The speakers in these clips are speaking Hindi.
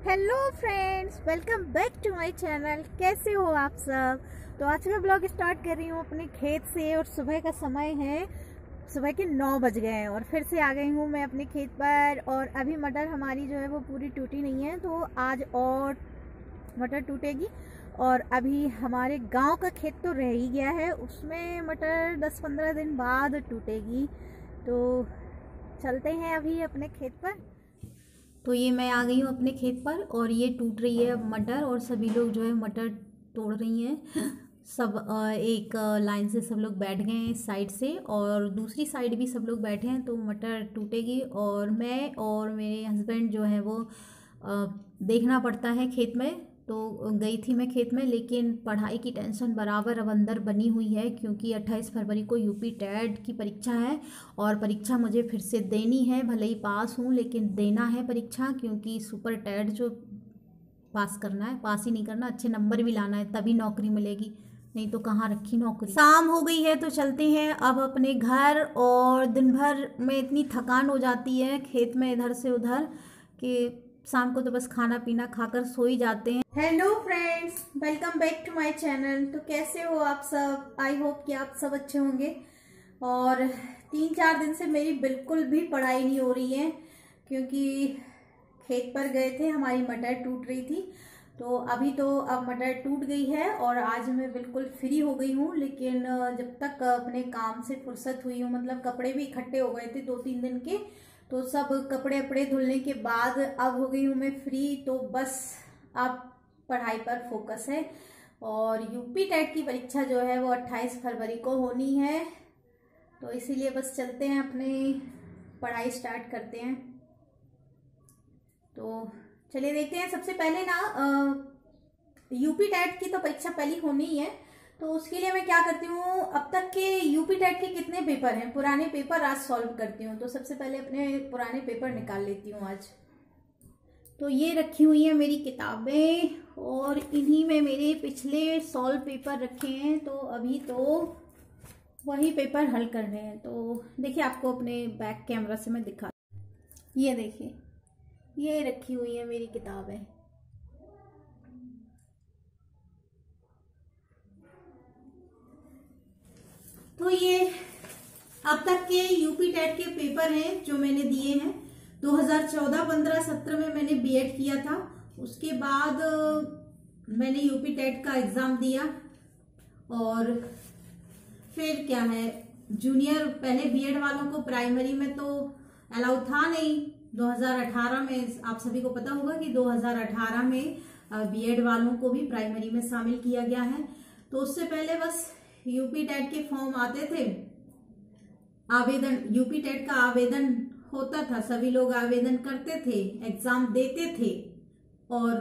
Hello friends, welcome back to my channel. कैसे हो आप सब? तो आज का ब्लॉग स्टार्ट कर रही हूँ अपने खेत से और सुबह का समय है, सुबह के 9 बज गए हैं और फिर से आ गई हूँ मैं अपने खेत पर। और अभी मटर हमारी जो है वो पूरी टूटी नहीं है, तो आज और मटर टूटेगी। और अभी हमारे गांव का खेत तो रह ही गया है, उसमें मटर 10-15 दिन बाद टूटेगी। तो चलते हैं अभी अपने खेत पर। तो ये मैं आ गई हूँ अपने खेत पर और ये टूट रही है अब मटर, और सभी लोग जो है मटर तोड़ रही हैं। सब एक लाइन से सब लोग बैठ गए हैं इस साइड से, और दूसरी साइड भी सब लोग बैठे हैं, तो मटर टूटेगी। और मैं और मेरे हस्बैंड जो है वो देखना पड़ता है खेत में। तो गई थी मैं खेत में, लेकिन पढ़ाई की टेंशन बराबर अब अंदर बनी हुई है, क्योंकि 28 फरवरी को यूपी टेट की परीक्षा है और परीक्षा मुझे फिर से देनी है। भले ही पास हूँ लेकिन देना है परीक्षा, क्योंकि सुपर टेट जो पास करना है, पास ही नहीं करना, अच्छे नंबर भी लाना है, तभी नौकरी मिलेगी, नहीं तो कहाँ रखी नौकरी। शाम हो गई है तो चलते हैं अब अपने घर। और दिन भर में इतनी थकान हो जाती है खेत में इधर से उधर कि शाम को तो बस खाना पीना खाकर सो ही जाते हैं। Hello friends, welcome back to my channel. तो कैसे हो आप सब? आई होप कि आप सब अच्छे होंगे। और 3-4 दिन से मेरी बिल्कुल भी पढ़ाई नहीं हो रही है, क्योंकि खेत पर गए थे, हमारी मटर टूट रही थी। तो अभी तो अब मटर टूट गई है और आज मैं बिल्कुल फ्री हो गई हूँ। लेकिन जब तक अपने काम से फुर्सत हुई हूँ, मतलब कपड़े भी इकट्ठे हो गए थे 2-3 दिन के, तो सब कपड़े अपड़े धुलने के बाद अब हो गई हूँ मैं फ्री। तो बस अब पढ़ाई पर फोकस है। और यूपी टेट की परीक्षा जो है वो 28 फरवरी को होनी है, तो इसीलिए बस चलते हैं अपनी पढ़ाई स्टार्ट करते हैं। तो चलिए देखते हैं। सबसे पहले ना यूपी टेट की तो परीक्षा पहली होनी ही है, तो उसके लिए मैं क्या करती हूँ, अब तक के यूपी टेट के कितने पेपर हैं, पुराने पेपर आज सॉल्व करती हूँ। तो सबसे पहले अपने पुराने पेपर निकाल लेती हूँ आज। तो ये रखी हुई है मेरी किताबें और इन्हीं में मेरे पिछले सॉल्व पेपर रखे हैं। तो अभी तो वही पेपर हल कर रहे हैं। तो देखिए, आपको अपने बैक कैमरा से मैं दिखा, ये देखिए, ये रखी हुई है मेरी किताबें। तो ये अब तक के यूपी टेट के पेपर हैं जो मैंने दिए हैं। 2014, 15, 17 में मैंने बीएड किया था, उसके बाद मैंने यूपी टेट का एग्जाम दिया। और फिर क्या है, जूनियर, पहले बीएड वालों को प्राइमरी में तो अलाउ था नहीं। 2018 में आप सभी को पता होगा कि 2018 में बीएड वालों को भी प्राइमरी में शामिल किया गया है। तो उससे पहले बस यूपी टेट के फॉर्म आते थे, आवेदन, यूपी टेट का आवेदन होता था, सभी लोग आवेदन करते थे, एग्जाम देते थे, और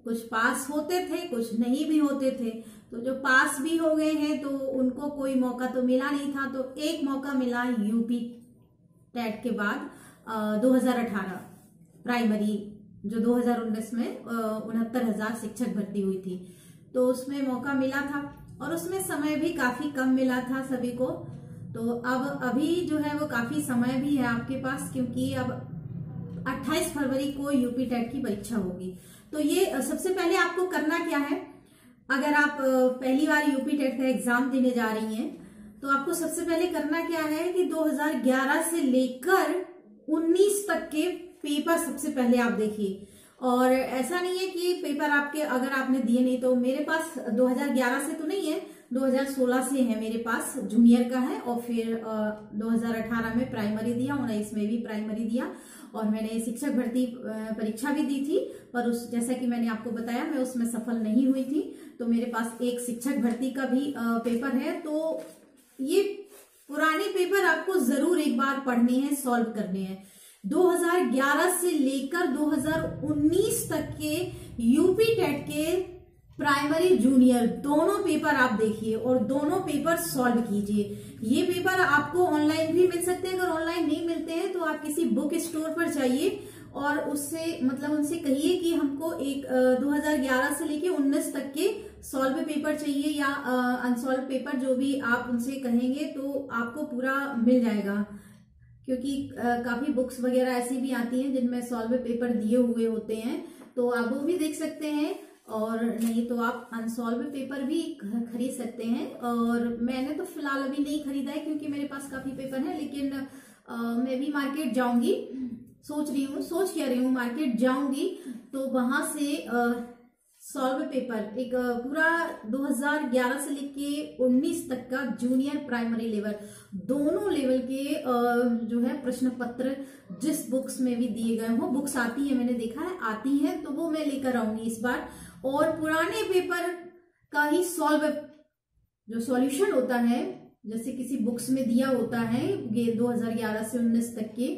कुछ पास होते थे, कुछ नहीं भी होते थे। तो जो पास भी हो गए हैं तो उनको कोई मौका तो मिला नहीं था। तो एक मौका मिला यूपी टेट के बाद 2018 प्राइमरी, जो 2019 में 69,000 शिक्षक भर्ती हुई थी, तो उसमें मौका मिला था। और उसमें समय भी काफी कम मिला था सभी को। तो अब अभी जो है वो काफी समय भी है आपके पास, क्योंकि अब 28 फरवरी को यूपी टेट की परीक्षा होगी। तो ये सबसे पहले आपको करना क्या है, अगर आप पहली बार यूपी टेट का एग्जाम देने जा रही हैं, तो आपको सबसे पहले करना क्या है कि 2011 से लेकर 19 तक के पेपर सबसे पहले आप देखिए। और ऐसा नहीं है कि पेपर आपके, अगर आपने दिए नहीं, तो मेरे पास 2011 से तो नहीं है, 2016 से है मेरे पास, जूनियर का है। और फिर 2018 में प्राइमरी दिया, 19 में भी प्राइमरी दिया, और मैंने शिक्षक भर्ती परीक्षा भी दी थी, पर उस, जैसा कि मैंने आपको बताया, मैं उसमें सफल नहीं हुई थी। तो मेरे पास एक शिक्षक भर्ती का भी पेपर है। तो ये पुराने पेपर आपको जरूर एक बार पढ़ने हैं, सॉल्व करने हैं। 2011 से लेकर 2019 तक के यूपी टेट के प्राइमरी जूनियर दोनों पेपर आप देखिए और दोनों पेपर सॉल्व कीजिए। ये पेपर आपको ऑनलाइन भी मिल सकते हैं, अगर ऑनलाइन नहीं मिलते हैं तो आप किसी बुक स्टोर पर जाइए और उससे, मतलब उनसे कहिए कि हमको एक 2011 से लेके 19 तक के सॉल्व पेपर चाहिए, या अनसॉल्व पेपर, जो भी आप उनसे कहेंगे तो आपको पूरा मिल जाएगा। क्योंकि काफी बुक्स वगैरह ऐसी भी आती हैं जिनमें सॉल्व पेपर दिए हुए होते हैं, तो तो आप वो भी देख सकते हैं, और नहीं तो आप अनसॉल्व पेपर भी खरीद सकते हैं। और मैंने तो फिलहाल अभी नहीं खरीदा है क्योंकि मेरे पास काफी पेपर है, लेकिन मैं भी मार्केट जाऊंगी, सोच क्या रही हूँ मार्केट जाऊंगी तो वहां से सॉल्व पेपर एक पूरा 2011 से लेके 19 तक का जूनियर प्राइमरी लेवल दोनों लेवल के जो है प्रश्न पत्र जिस बुक्स में भी दिए गए हों, बुक्स आती है, मैंने देखा है आती है, तो वो मैं लेकर आऊंगी इस बार। और पुराने पेपर का ही सॉल्व जो सॉल्यूशन होता है, जैसे किसी बुक्स में दिया होता है ये 2011 से 19 तक के,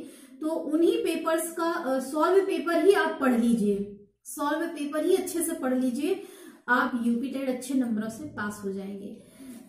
तो उन्हीं पेपर्स का सॉल्व पेपर ही आप पढ़ लीजिए, सॉल्व पेपर ही अच्छे से पढ़ लीजिए, आप यूपी टेट अच्छे नंबरों से पास हो जाएंगे।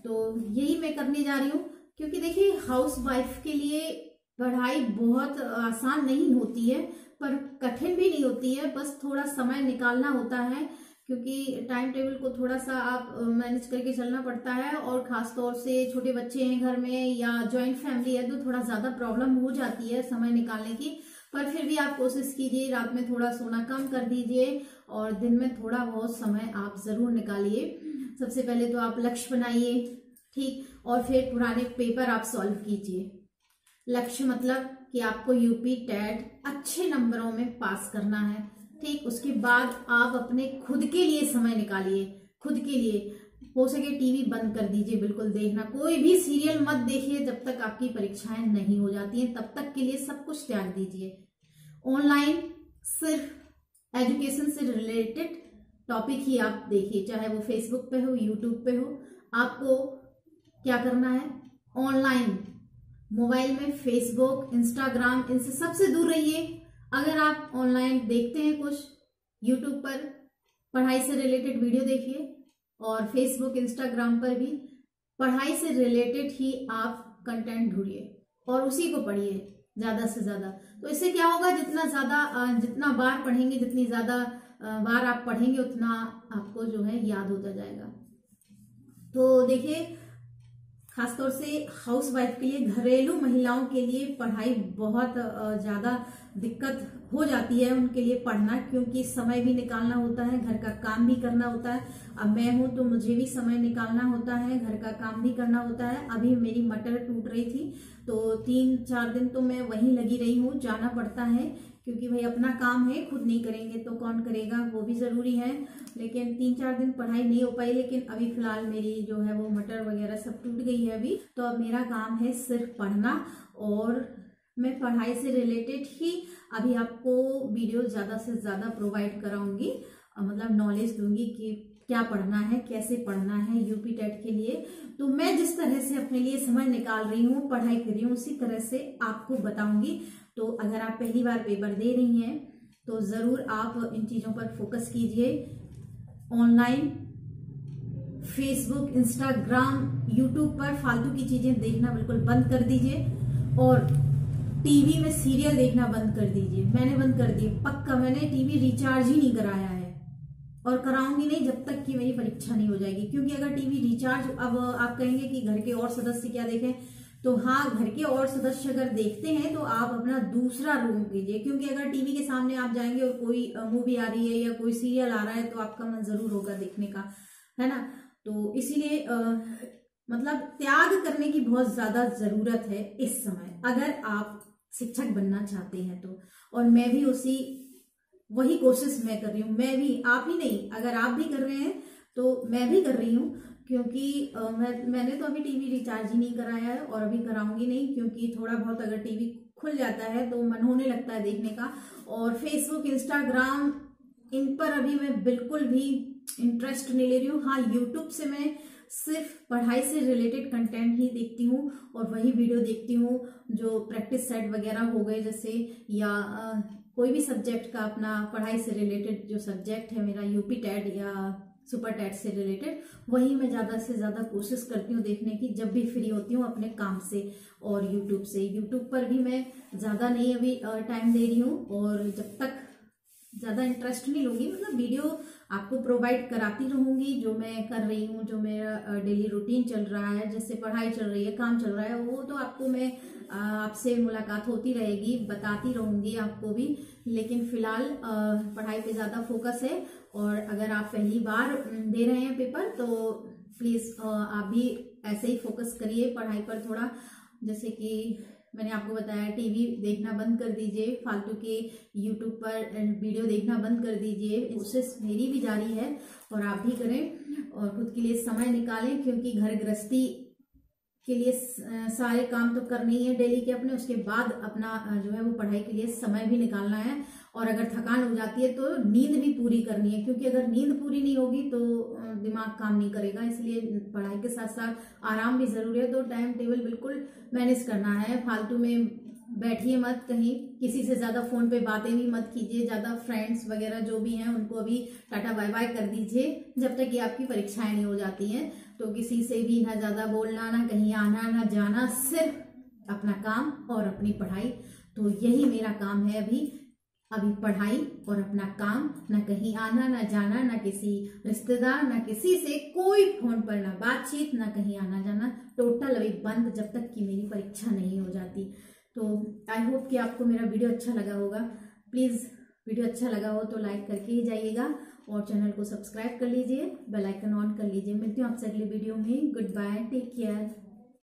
तो यही मैं करने जा रही हूँ, क्योंकि देखिए हाउस वाइफ के लिए पढ़ाई बहुत आसान नहीं होती है, पर कठिन भी नहीं होती है, बस थोड़ा समय निकालना होता है, क्योंकि टाइम टेबल को थोड़ा सा आप मैनेज करके चलना पड़ता है। और खास तौर से छोटे बच्चे हैं घर में या जॉइंट फैमिली है तो थोड़ा ज्यादा प्रॉब्लम हो जाती है समय निकालने की। पर फिर भी आप कोशिश कीजिए, रात में थोड़ा सोना कम कर दीजिए और दिन में थोड़ा बहुत समय आप जरूर निकालिए। सबसे पहले तो आप लक्ष्य बनाइए, ठीक, और फिर पुराने पेपर आप सॉल्व कीजिए। लक्ष्य मतलब कि आपको यूपी टेट अच्छे नंबरों में पास करना है, ठीक। उसके बाद आप अपने खुद के लिए समय निकालिए, खुद के लिए हो सके टीवी बंद कर दीजिए, बिल्कुल देखना, कोई भी सीरियल मत देखिए जब तक आपकी परीक्षाएं नहीं हो जाती हैं, तब तक के लिए सब कुछ त्याग दीजिए। ऑनलाइन सिर्फ एजुकेशन से रिलेटेड टॉपिक ही आप देखिए, चाहे वो फेसबुक पे हो, यूट्यूब पे हो। आपको क्या करना है, ऑनलाइन मोबाइल में फेसबुक, इंस्टाग्राम, इनसे सबसे दूर रहिए। अगर आप ऑनलाइन देखते हैं कुछ, यूट्यूब पर पढ़ाई से रिलेटेड वीडियो देखिए, और फेसबुक, इंस्टाग्राम पर भी पढ़ाई से रिलेटेड ही आप कंटेंट ढूंढिए और उसी को पढ़िए ज्यादा से ज्यादा। तो इससे क्या होगा, जितना बार पढ़ेंगे, जितनी ज्यादा बार आप पढ़ेंगे, उतना आपको जो है याद होता जाएगा। तो देखिए, खासतौर से हाउस वाइफ के लिए, घरेलू महिलाओं के लिए पढ़ाई बहुत ज्यादा दिक्कत हो जाती है उनके लिए पढ़ना, क्योंकि समय भी निकालना होता है, घर का काम भी करना होता है। अब मैं हूं तो मुझे भी समय निकालना होता है, घर का काम भी करना होता है। अभी मेरी मटर टूट रही थी तो 3-4 दिन तो मैं वहीं लगी रही हूँ, जाना पड़ता है, क्योंकि भाई अपना काम है, खुद नहीं करेंगे तो कौन करेगा, वो भी जरूरी है। लेकिन 3-4 दिन पढ़ाई नहीं हो पाई, लेकिन अभी फिलहाल मेरी जो है वो मटर वगैरह सब टूट गई है अभी। तो अब मेरा काम है सिर्फ पढ़ना, और मैं पढ़ाई से रिलेटेड ही अभी आपको वीडियो ज्यादा से ज्यादा प्रोवाइड कराऊंगी, मतलब नॉलेज दूंगी कि क्या पढ़ना है, कैसे पढ़ना है यूपी टेट के लिए। तो मैं जिस तरह से अपने लिए समय निकाल रही हूँ, पढ़ाई कर रही हूँ, उसी तरह से आपको बताऊंगी। तो अगर आप पहली बार पेपर दे रही हैं तो जरूर आप इन चीजों पर फोकस कीजिए। ऑनलाइन फेसबुक, इंस्टाग्राम, यूट्यूब पर फालतू की चीजें देखना बिल्कुल बंद कर दीजिए, और टीवी में सीरियल देखना बंद कर दीजिए। मैंने बंद कर दिए पक्का, मैंने टीवी रिचार्ज ही नहीं कराया है और कराऊंगी नहीं जब तक कि मेरी परीक्षा नहीं हो जाएगी। क्योंकि अगर टीवी रिचार्ज, अब आप कहेंगे कि घर के और सदस्य क्या देखें, तो हाँ, घर के और सदस्य अगर देखते हैं तो आप अपना दूसरा रूम कीजिए, क्योंकि अगर टीवी के सामने आप जाएंगे और कोई मूवी आ रही है या कोई सीरियल आ रहा है तो आपका मन जरूर होगा देखने का, है ना। तो इसीलिए मतलब त्याग करने की बहुत ज्यादा जरूरत है इस समय, अगर आप शिक्षक बनना चाहते हैं तो। और मैं भी वही कोशिश मैं कर रही हूँ, मैं भी, आप ही नहीं, अगर आप भी कर रहे हैं तो मैं भी कर रही हूँ, क्योंकि मैंने तो अभी टीवी रिचार्ज ही नहीं कराया है और अभी कराऊंगी नहीं, क्योंकि थोड़ा बहुत अगर टीवी खुल जाता है तो मन होने लगता है देखने का। और फेसबुक, इंस्टाग्राम, इन पर अभी मैं बिल्कुल भी इंटरेस्ट नहीं ले रही हूँ। हाँ, यूट्यूब से मैं सिर्फ पढ़ाई से रिलेटेड कंटेंट ही देखती हूँ और वही वीडियो देखती हूँ जो प्रैक्टिस सेट वगैरह हो गए जैसे, या कोई भी सब्जेक्ट का अपना पढ़ाई से रिलेटेड जो सब्जेक्ट है मेरा यूपी टेट या सुपर टेट से रिलेटेड, वही मैं ज्यादा से ज्यादा कोशिश करती हूँ देखने की जब भी फ्री होती हूँ अपने काम से। और यूट्यूब पर भी मैं ज्यादा नहीं अभी टाइम दे रही हूँ, और जब तक ज्यादा इंटरेस्ट नहीं लूंगी, मतलब वीडियो आपको प्रोवाइड कराती रहूंगी जो मैं कर रही हूँ, जो मेरा डेली रूटीन चल रहा है, जैसे पढ़ाई चल रही है, काम चल रहा है, वो तो आपको मैं आपसे मुलाकात होती रहेगी, बताती रहूंगी आपको भी, लेकिन फिलहाल पढ़ाई पे ज़्यादा फोकस है। और अगर आप पहली बार दे रहे हैं पेपर तो प्लीज़ आप भी ऐसे ही फोकस करिए पढ़ाई पर थोड़ा। जैसे कि मैंने आपको बताया, टीवी देखना बंद कर दीजिए, फालतू के यूट्यूब पर वीडियो देखना बंद कर दीजिए। कोशिश मेरी भी जारी है और आप भी करें और खुद के लिए समय निकालें, क्योंकि घर गृहस्थी के लिए सारे काम तो करने ही है डेली के अपने, उसके बाद अपना जो है वो पढ़ाई के लिए समय भी निकालना है। और अगर थकान हो जाती है तो नींद भी पूरी करनी है, क्योंकि अगर नींद पूरी नहीं होगी तो दिमाग काम नहीं करेगा। इसलिए पढ़ाई के साथ साथ आराम भी जरूरी है। तो टाइम टेबल बिल्कुल मैनेज करना है। फालतू में बैठिए मत कहीं, किसी से ज्यादा फोन पे बातें भी मत कीजिए, ज्यादा फ्रेंड्स वगैरह जो भी हैं उनको अभी टाटा बाय बाय कर दीजिए जब तक कि आपकी परीक्षाएं नहीं हो जाती हैं। तो किसी से भी ना ज्यादा बोलना, ना कहीं आना ना जाना, सिर्फ अपना काम और अपनी पढ़ाई। तो यही मेरा काम है अभी पढ़ाई और अपना काम, ना कहीं आना ना जाना, ना किसी रिश्तेदार, ना किसी से कोई फोन पर ना बातचीत, ना कहीं आना जाना, टोटल अभी बंद जब तक कि मेरी परीक्षा नहीं हो जाती। तो आई होप कि आपको मेरा वीडियो अच्छा लगा होगा। प्लीज़ वीडियो अच्छा लगा हो तो लाइक करके ही जाइएगा और चैनल को सब्सक्राइब कर लीजिए, बेल आइकन ऑन कर लीजिए। मिलती हूँ आपसे अगली वीडियो में। Goodbye, take care.